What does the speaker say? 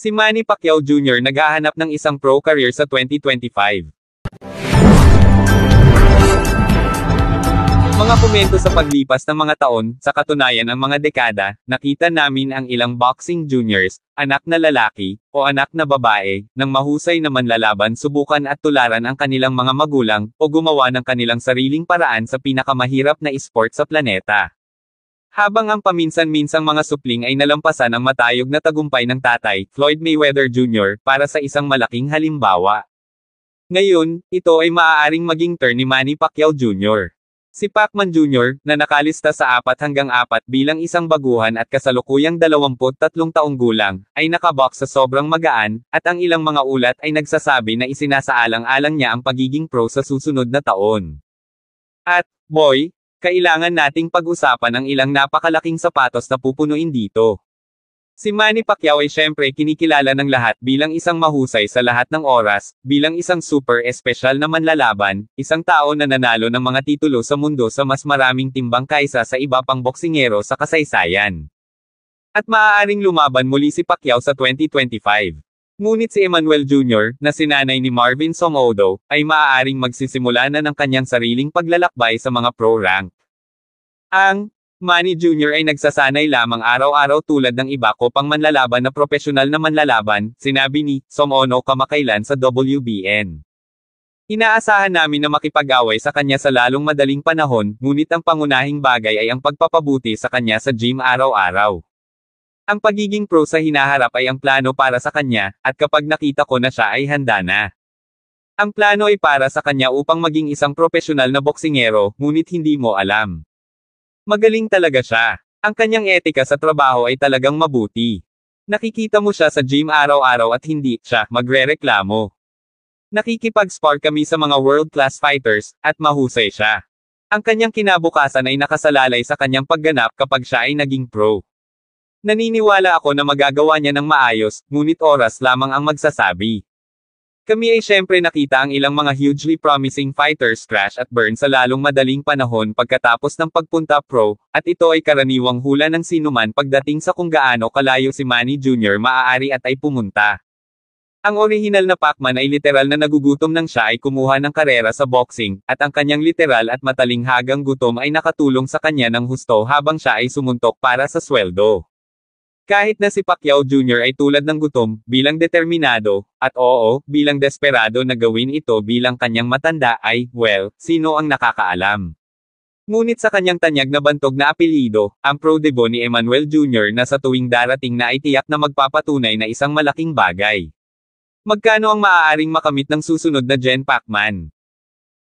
Si Manny Pacquiao Jr. naghahanap ng isang pro career sa 2025. Mga komento sa paglipas ng mga taon, sa katunayan ng mga dekada, nakita namin ang ilang boxing juniors, anak na lalaki, o anak na babae, ng mahusay na manlalaban subukan at tularan ang kanilang mga magulang, o gumawa ng kanilang sariling paraan sa pinakamahirap na esport sa planeta. Habang ang paminsan-minsang mga supling ay nalampasan ang matayog na tagumpay ng tatay, Floyd Mayweather Jr., para sa isang malaking halimbawa. Ngayon, ito ay maaaring maging turn ni Manny Pacquiao Jr. Si Pacman Jr., na nakalista sa 4-4 bilang isang baguhan at kasalukuyang 23 taong gulang, ay nakabox sa sobrang magaan, at ang ilang mga ulat ay nagsasabi na isinasaalang-alang niya ang pagiging pro sa susunod na taon. At, boy, kailangan nating pag-usapan ang ilang napakalaking sapatos na pupunuin dito. Si Manny Pacquiao ay syempre kinikilala ng lahat bilang isang mahusay sa lahat ng oras, bilang isang super espesyal na manlalaban, isang tao na nanalo ng mga titulo sa mundo sa mas maraming timbang kaysa sa iba pang boksingero sa kasaysayan. At maaaring lumaban muli si Pacquiao sa 2025. Ngunit si Emmanuel Jr., na sinanay ni Marvin Somodo, ay maaaring magsisimula na ng kanyang sariling paglalakbay sa mga pro rank. Ang Manny Jr. ay nagsasanay lamang araw-araw tulad ng iba ko pang manlalaban na profesional na manlalaban, sinabi ni Somono kamakailan sa WBN. Inaasahan namin na makipag-away sa kanya sa lalong madaling panahon, ngunit ang pangunahing bagay ay ang pagpapabuti sa kanya sa gym araw-araw. Ang pagiging pro sa hinaharap ay ang plano para sa kanya, at kapag nakita ko na siya ay handa na. Ang plano ay para sa kanya upang maging isang profesional na boksingero, ngunit hindi mo alam. Magaling talaga siya. Ang kanyang etika sa trabaho ay talagang mabuti. Nakikita mo siya sa gym araw-araw at hindi siya magrereklamo. Nakikipag-spar kami sa mga world-class fighters, at mahusay siya. Ang kanyang kinabukasan ay nakasalalay sa kanyang pagganap kapag siya ay naging pro. Naniniwala ako na magagawa niya ng maayos, ngunit oras lamang ang magsasabi. Kami ay syempre nakita ang ilang mga hugely promising fighters crash at burn sa lalong madaling panahon pagkatapos ng pagpunta pro, at ito ay karaniwang hula ng sinuman pagdating sa kung gaano kalayo si Manny Jr. maaari at ay pumunta. Ang orihinal na Pacman ay literal na nagugutom nang siya ay kumuha ng karera sa boxing, at ang kanyang literal at matalinghagang gutom ay nakatulong sa kanya ng husto habang siya ay sumuntok para sa sweldo. Kahit na si Pacquiao Jr. ay tulad ng gutom, bilang determinado, at oo, bilang desperado na gawin ito bilang kanyang matanda ay, well, sino ang nakakaalam? Ngunit sa kanyang tanyag na bantog na apelyido, ang pro debo ni Emmanuel Jr. na sa tuwing darating na ay tiyak na magpapatunay na isang malaking bagay. Magkano ang maaaring makamit ng susunod na Gen Pacman?